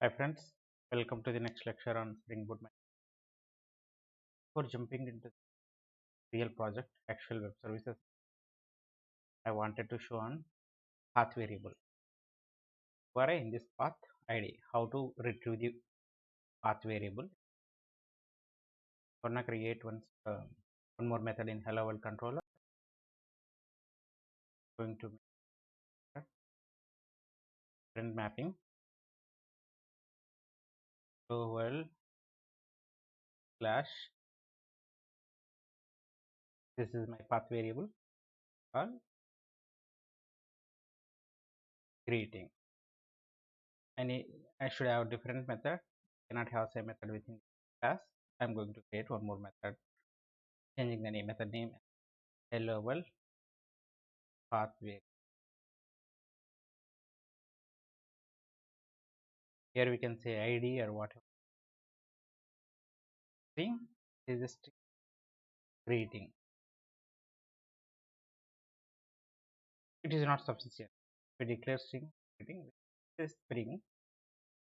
Hi friends, welcome to the next lecture on Spring Boot. Before jumping into the real project, actual web services, I wanted to show on path variable. Where in this path ID, how to retrieve the path variable. Gonna create one more method in hello world controller. Going to print mapping hello world slash this is my path variable called greeting. And I should have different method. Cannot have same method within class. I'm going to create one more method, changing the method name hello world path variable. Here we can say id or whatever. String is a string greeting. It is not sufficient. We declare string greeting with string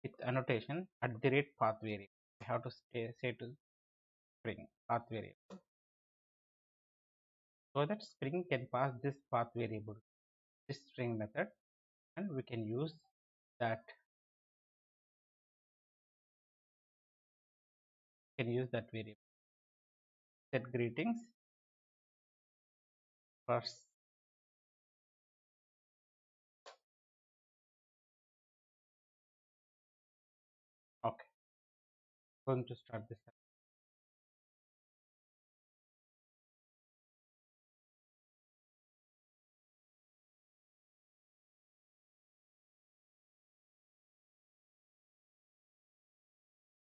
with annotation at the rate path variable. We have to say to string path variable so that string can pass this path variable this string method, and we can use that variable. Set greetings first. Okay, going to start this.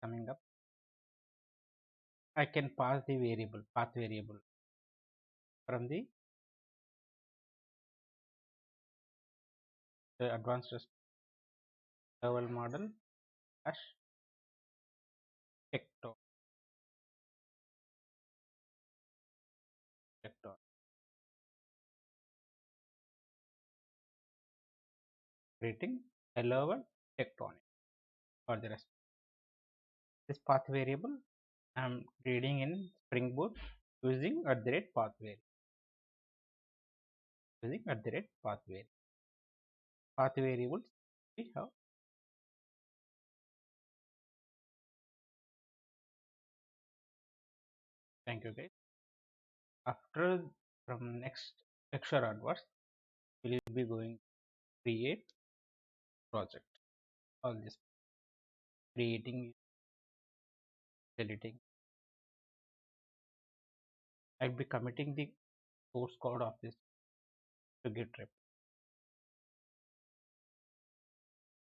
Coming up, I can pass the variable path variable from the advanced level model dash vector vector greeting hello world tectonic for the rest. This path variable I am reading in Spring Boot using at the rate path variable. Using at the rate path variable. Path variables we have. Thank you guys. After from next lecture onwards, we will be going to create project. All this creating, deleting. I'll be committing the source code of this to Git repo.